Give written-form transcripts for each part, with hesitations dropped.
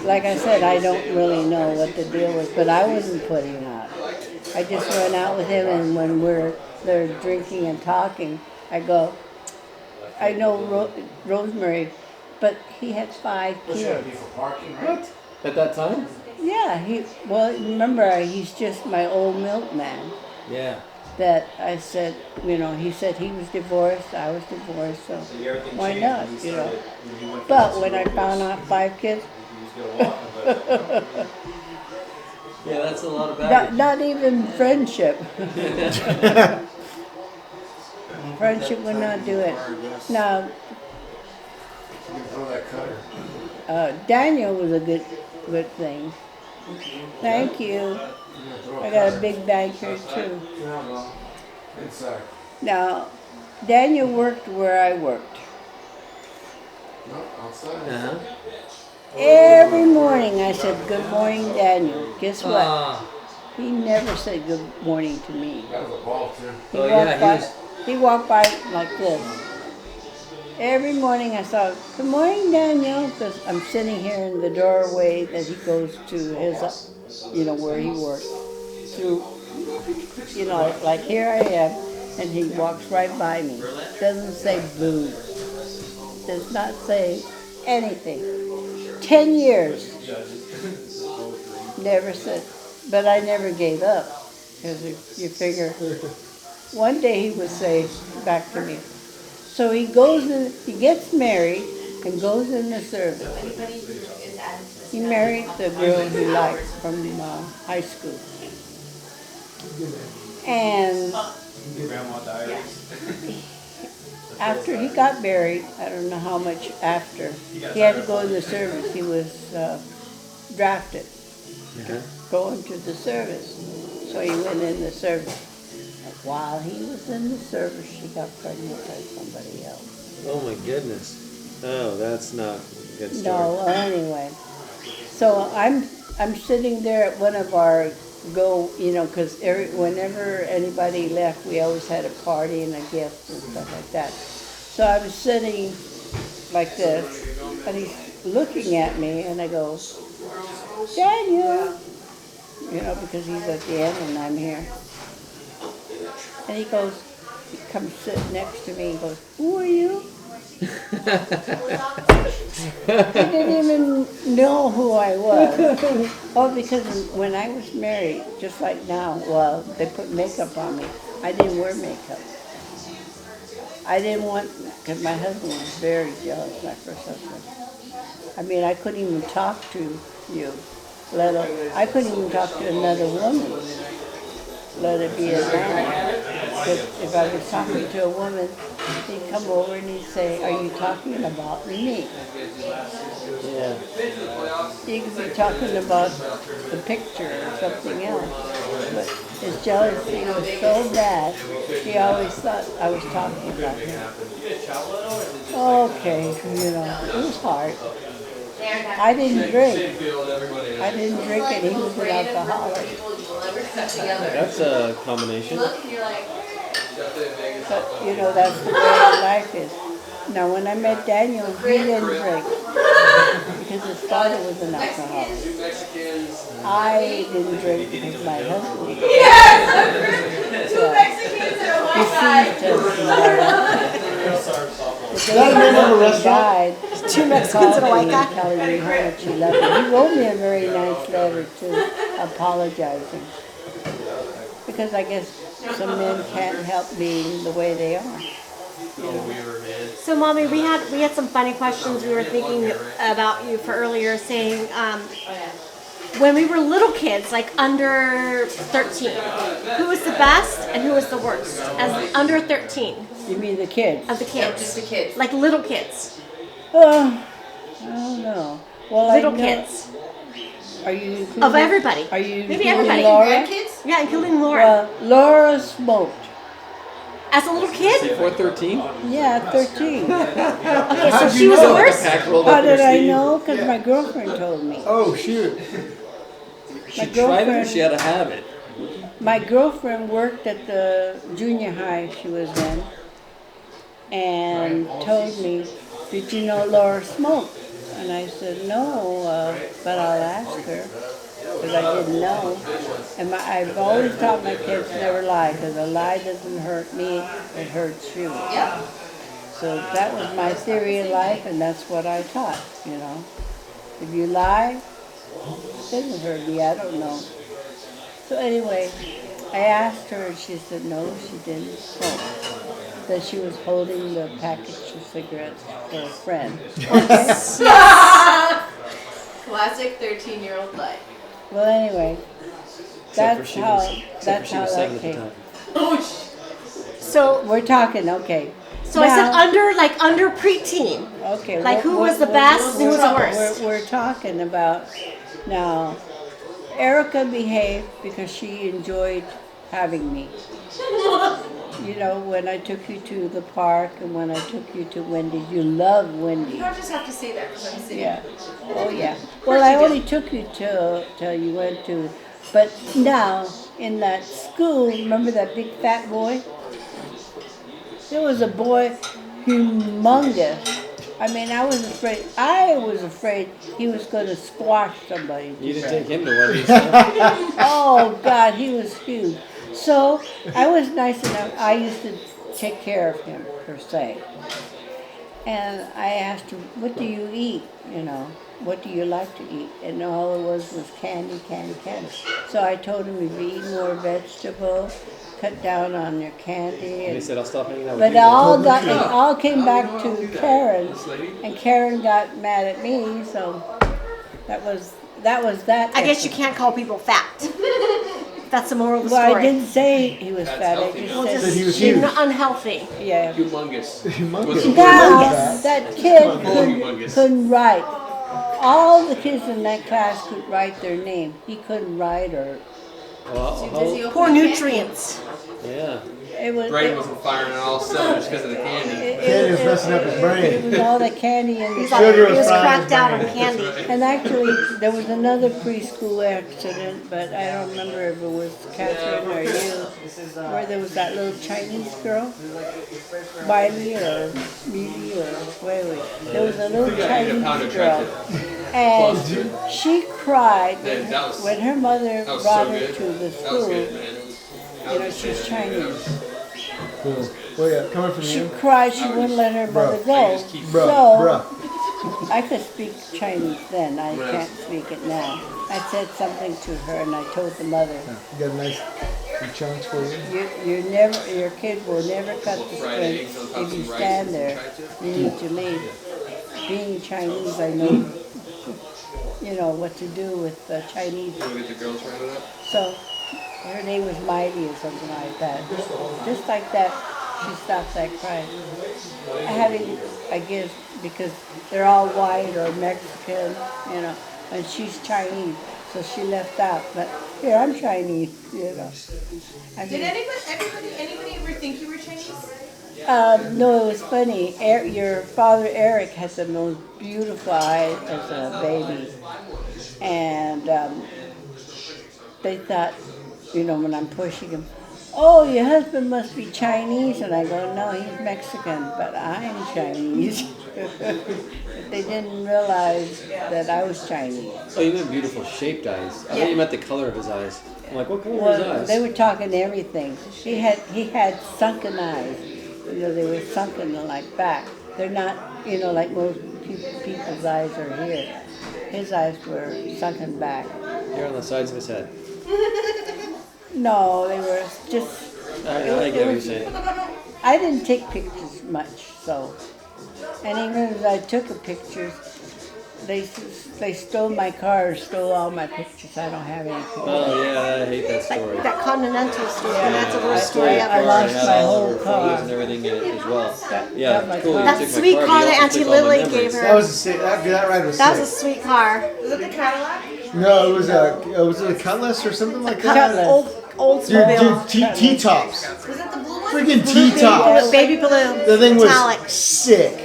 like I said, I don't really know what the deal was, but I wasn't putting out. I just went out with him, and when they're drinking and talking, I go, I know Rosemary, but he had 5 kids. What? At that time? Yeah, remember, he's just my old milkman. Yeah. That I said, he said he was divorced, I was divorced, so why not, But when I found out 5 kids, yeah, that's a lot of baggage. not even friendship. Friendship would not do it. Now, Daniel was a good thing. Thank you. I got a big bag here too. Now, Daniel worked where I worked. Uh-huh. Every morning I said, "Good morning, Daniel." Guess what? He never said good morning to me. He walked by like this. Every morning I saw, "Good morning, Daniel," because I'm sitting here in the doorway that he goes to his, where he works. Through, like here I am, and he walks right by me. Doesn't say boo. Does not say anything. 10 years. Never said, but I never gave up. Because you figure, one day he would say back to me, so he gets married and goes in the service. He married the girl he liked from high school. And after he got married, I don't know how much after, he had to go in the service. He was drafted to go into the service. So he went in the service. While he was in the service, she got pregnant by somebody else. Oh my goodness. Oh, that's not a good story. No, anyway. So I'm sitting there at one of our because whenever anybody left, we always had a party and a gift and stuff like that. So I was sitting like this, and he's looking at me, and I go, "Daniel," because he's at the end and I'm here. And he comes sit next to me and goes, "Who are you?" He didn't even know who I was. Oh, because when I was married, just like now, they put makeup on me. I didn't wear makeup. I didn't want, because my husband was very jealous, my first husband. I mean, I couldn't even talk to you, I couldn't even talk to another woman, let it be a man. Because if I was talking to a woman, he'd come over and he'd say, "Are you talking about me?" Yeah. He could be talking about the picture or something else. But his jealousy was so bad, he always thought I was talking about him. Okay, it was hard. I didn't drink. And he was an alcoholic. That's a combination. But, that's the way life is. Now, when I met Daniel, he didn't drink because his father was an alcoholic. I didn't drink because my husband did. Yes! 2 Mexicans and a white guy. Is that the name of a restaurant? 2 Mexicans and a white guy. Telling me how much he loved me. He wrote me a very nice letter too, apologizing. Because I guess some men can't help being the way they are. So, Mommy, we had some funny questions we were thinking about you for earlier, saying when we were little kids, like under 13, who was the best and who was the worst? As under 13. You mean the kids? Of the kids. Just the kids. Like little kids. I don't know. Well, Little kids. Are you including, Of everybody. Are you Maybe including everybody. Laura? Grandkids? Yeah, including Laura. Laura smoked. As a little kid? Before 13? Yeah, 13. Okay, so she was the worst? How did I know? Because my girlfriend told me. Oh, shoot. She My tried it or girlfriend- she had a habit? My girlfriend worked at the junior high she was in and told me, "Did you know Laura smoked?" And I said, no, but I'll ask her. Because I didn't know. And I've always taught my kids never lie, because a lie doesn't hurt me, it hurts you. Yep. So that was my theory of life, and that's what I taught, you know. If you lie, it doesn't hurt me, I don't know. So anyway, I asked her, and she said no, she didn't. Oh, that she was holding the package of cigarettes for a friend. Okay? Classic 13-year-old lie. Well, anyway, that's how Except for she was 7 that at the came. time. Oh, So We're talking, okay. so I said under preteen. Okay. Like who was the best, who was the worst? We're talking about now. Erica behaved because she enjoyed having me. You know, when I took you to the park and when I took you to Wendy's, you love Wendy's. you don't just have to say that because I'm sitting. Yeah. Oh yeah. Well, I only took you till you went to, but now in that school, remember that big fat boy? There was a boy, humongous. I mean, I was afraid he was going to squash somebody. You didn't take him to Wendy's. Oh God, he was huge. So I was nice enough. I used to take care of him per se. And I asked him, "What do you eat? You know, what do you like to eat?" And all it was candy, candy, candy. So I told him, "If you eat more vegetable, cut down on your candy." And he said, I'll stop hanging out with But you. it all came back to Karen, and Karen got mad at me. So that was that. I guess you can't call people fat. That's the moral of the Well, story. I didn't say he was fat. I healthy. just Well, said just he was huge. unhealthy. yeah. Humongous. Humongous. Now that kid Humongous. couldn't write. All the kids in that class could write their name. He couldn't write or Well, Does he open Poor the can? nutrients. yeah. it was. Brain wasn't firing on all cylinders because of the candy. Candy was messing up his brain. It was all the candy and He's the like, he Sugar was was frying cracked his out on brain. candy. And actually, there was another preschool accident, but I don't remember if it was Catherine or you, where there was that little Chinese girl, Miley or Mili or wait. There was a little You gotta eat a pound Chinese of girl, tractor. and she cried That was- when her mother That was brought so her good. to the That was school. good, man. You know, she's Chinese. Cool. Well, yeah, coming from She you. cried, she wouldn't let her mother I go. just keep- Bruh, So, bruh. I could speak Chinese then, I can't speak it now. I said something to her and I told the mother, You got a nice some chunks for you. your kid will never cut the Fried string eggs on top if you of some rice stand and there. some You need to leave. Being Chinese, I know, you know, what to do with the Chinese. You wanna get the girls rounded up? So, her name was Miley or something like that. Just like that, she stopped that crying. I guess, because they're all white or Mexican, you know, and she's Chinese, so she left out. But here, I'm Chinese, you know. I Did mean, anybody ever think you were Chinese? no, it was funny. Your father, Eric, had the most beautiful eyes as a baby. And they thought, you know, when I'm pushing him, "Oh, your husband must be Chinese." And I go, "No, he's Mexican, but I'm Chinese." They didn't realize that I was Chinese. Oh, you meant beautiful shaped eyes. I thought you meant the color of his eyes. I'm like, what color are his Well, eyes? they were talking everything. He had sunken eyes. You know, they were sunken like back. They're not, you know, like most people's eyes are here. His eyes were sunken back. They're on the sides of his head. No, they were just. I get what you're saying. I didn't take pictures much, so. And even as I took a picture, they stole my car, stole all my pictures. I don't have any pictures. Oh yeah, I hate that story. That Continental story. Yeah. That's the worst story I ever. lost had my all whole of her car. photos and everything in it as well. Got Yeah, my cool. car. You That took my sweet car, car but you that also Auntie took all my Lily memories. gave That her. was a sick. That ride was That was a sick. sweet car. Was it the Cadillac? No, it was a Cutlass or something like that. Cutlass. Old Dude, Smobile. T-tops. Was that the blue one? Freaking T-tops. Baby blue. The thing Metallic. was sick.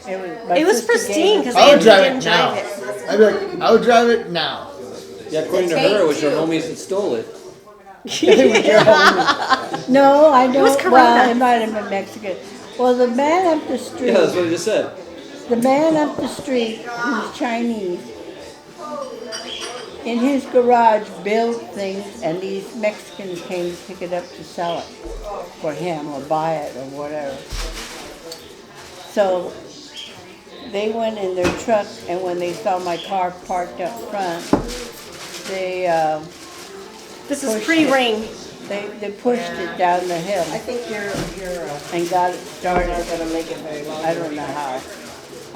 My It was sister pristine gave because I would Andrew drive didn't it now. drive it. I'd be like, I would drive it now. Yeah, according to her, it was your homies that stole it. No, I don't. was Well, Corona. it might have been Mexican. Well, the man up the street. Yeah, that's what I just said. The man up the street, who's Chinese, in his garage built things, and these Mexicans came to pick it up to sell it for him or buy it or whatever. So they went in their truck, and when they saw my car parked up front, they This is pre-ring. they pushed it down the hill. I think you're And got it started. not gonna make it very long. I don't know how.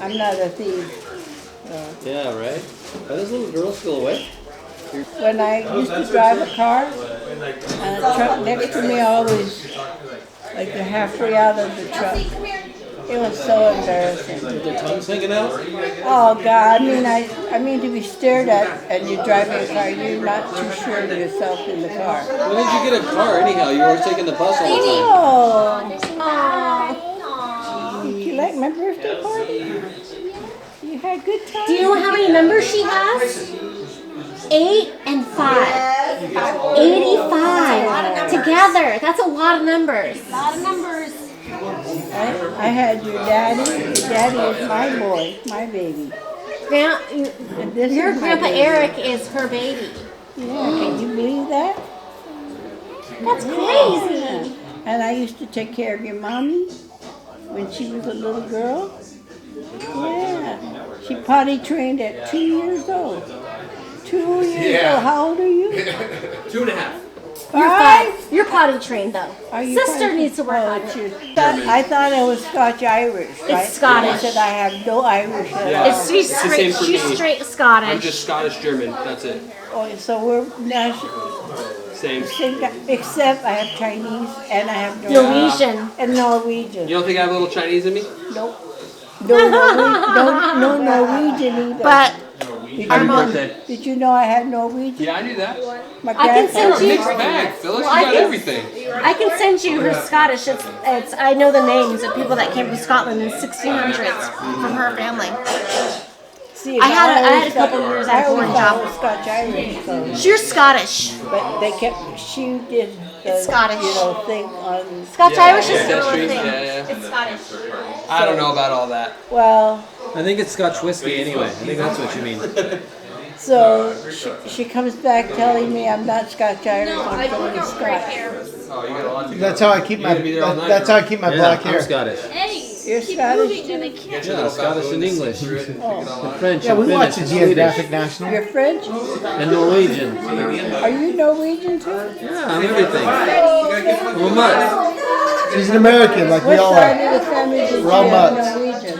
I'm not a thief. Yeah, right? Are those little girls still awake? When I used to drive a car, and the truck next to me always, like they're halfway out of the truck. It was so embarrassing. With their tongues hanging out? Oh God, I mean to be stared at and you're driving a car, you're not too sure of yourself in the car. When did you get a car anyhow? You were taking the bus all the time. Oh, did you like my birthday party? You had a good time? Do you know how many members she has? 8 and 5. 85 together. That's a lot of numbers. I had your daddy. Your daddy is my boy, my baby. Now, And this your is my grandpa baby. Eric is her baby. Yeah, can you believe that? That's crazy. Yeah. And I used to take care of your mommy when she was a little girl. Yeah. She potty trained at 2 years old. 2 years old. How old are you? 2.5. You're 5? 5. You're potty trained though. Are you Sister potty- needs to work Oh, on it's it. your- I thought I was Scotch-Irish, right? Scottish. I said I have no Irish at Yeah. all. She's It's the straight. same for She's me. straight Scottish. I'm just Scottish German. That's it. Oh, so we're Same. except I have Chinese and I have Norwegian. and Norwegian. You don't think I have a little Chinese in me? Nope. No Norwegian either. But Happy birthday. Did you know I had Norwegian? Yeah, I knew that. My I can You're grandfather- a mixed bag, Phyllis. Well, You I got can- everything. I can send you her Scottish. It's I know the names of people that came from Scotland in the 1600s from her family. See, I had a always couple thought- years I at a always foreign thought job. I was Scotch-Irish, so. You're Scottish. But they kept, she did the, It's Scottish. you know, thing on, Scotch Irish is yeah, her street, thing. yeah. It's Scottish. I don't know about all that. well, I think it's Scotch whiskey anyway. I think that's what you mean. so she comes back telling me I'm not Scotch-Irish, I'm going to Scotch. Oh, you got a lot to go. That's how I keep You're my. gonna be there all night, That's how I keep my Yeah, black I'm hair. Scottish. You're Scottish too? Yeah, Scottish and English. And French Yeah, and we watch Finnish the and Geographic Swedish. National. You're French? And Norwegian. Are you Norwegian too? Yeah, I'm everything. I'm a mutt. She's an American, like we What all side are. of the family did you We're all have mutts. Norwegian?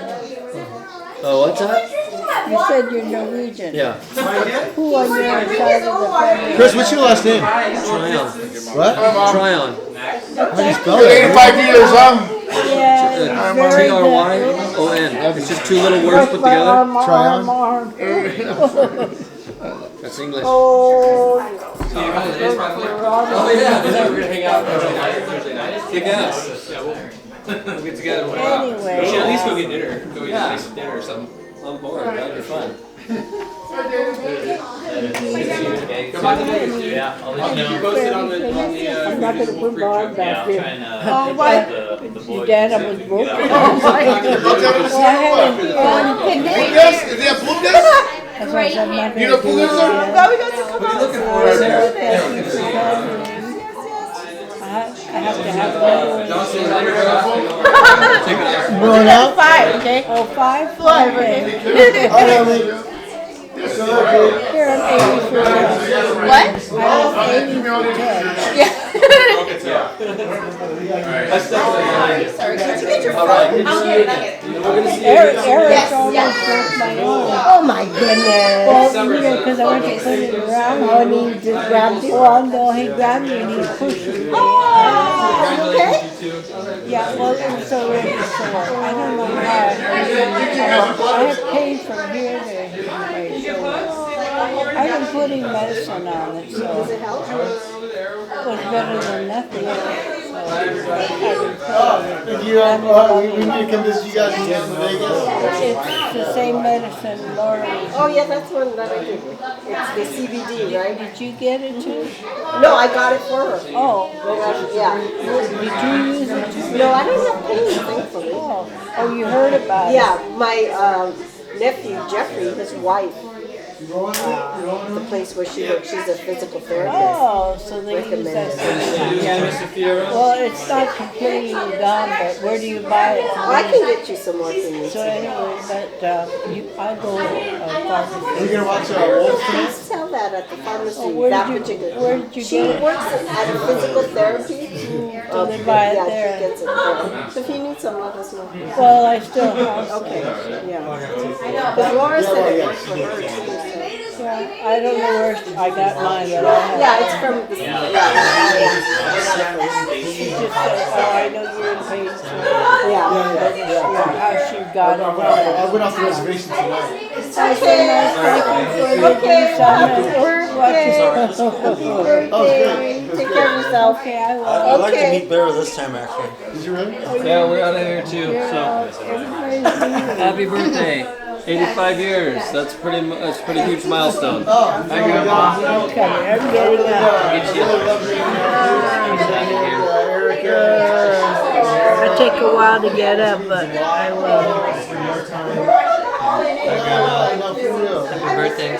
Oh, what's that? You said you're Norwegian. Yeah. Who on your side of the family? Chris, what's your last name? Tryon. What? Tryon. How do you spell it? 85 years, huh? Yeah, very good. Tryon. It's just 2 little words put My together. arm, Tryon? arm. That's English. Oh, Oh yeah, we're gonna hang out Thursday night. Kick ass. Yeah, we'll get together. We anyway. should at least go get dinner. Go get a nice dinner or something. I'm bored. That'd be fun. Come on to Vegas, dude. I'll keep you posted on the I'm not going to put my arm back there. Oh, what? Your dad was broken. Yes, is there a pool desk? Right here. You know, pool desk? No, we got to come out. Looking for us there. I have to have one. Growing up? 5, okay? Oh, 5? 5, Okay. okay. Here, I'm 80 for 10. What? I'm 80 for 10. Yeah. Sorry, Did you get your phone? I'll get it. Eric almost broke my arm. Oh my goodness. Well, because I went to put it around. Oh, and he just grabbed you. Well, no, he grabbed me and he pushed me. Oh, okay. Yeah, well, it was so really sore. I don't know how. I have pain from here to here. I've been putting medicine on it, so it was better than nothing. And you, we need to come visit you guys in Vegas. It's the same medicine, Laura. Oh yeah, that's one that I did. It's the CBD, right? Did you get it too? No, I got it for her. Oh, Yeah. did you use it too? No, I don't have pain, thankfully. Oh, you heard about it? Yeah, my nephew Jeffrey, his wife, the place where she works, she's a physical therapist. Oh, so they use that. Well, it's not completely gone, but where do you buy it? Oh, I can get you some more from you. So anyway, but I go Are you pharmacy. gonna watch Wolf They tonight? sell that at the pharmacy. Where that did you particular. where did you She get it? works at a physical therapy. So they buy it Yeah, there. she gets it there. So if you need some, let us know. Well, I still have some. Okay. Yeah. Because Laura said it worked for her too. So. Yeah, I don't know where I got mine, but I have. Yeah, it's from the. She just said, "Oh, I know you're in pain too." Yeah. How she got it. I went off the reservation tonight. Thank you for the Okay. summit. Birthday. Take care of yourself. Okay, I will. I'd like to meet Bear this time, actually. Did you really? Yeah, we're out of here too. So Everybody's leaving. happy birthday. 85 years. That's pretty huge milestone. Oh, Hi, Grandma. Okay, I'm getting up. It take a while to get up, but I will. Happy birthday.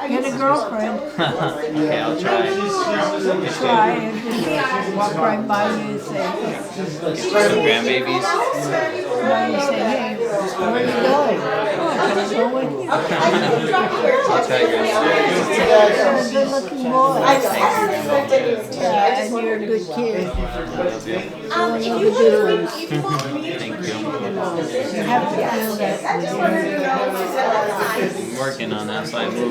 Get a girlfriend. Okay, I'll try. Try and just walk right by you and say, Some grandbabies. well, you say, hey, where are you going? Oh, can I go with you? I'll try, Grandma. You're a good looking boy. Yeah, and you're a good kid. One of the good ones. Thank you. You have to feel that with I'm working on that, so I moved. you.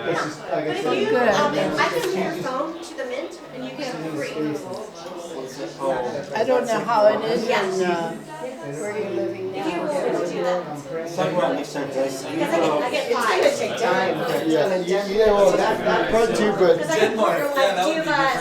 Good. I can share your phone to the Mint and you can have it free. I don't know how it is in, where you're living now. Somewhat makes sense. I get It's five. gonna take time. Yeah, well, part two, but. Because I can order like, do you have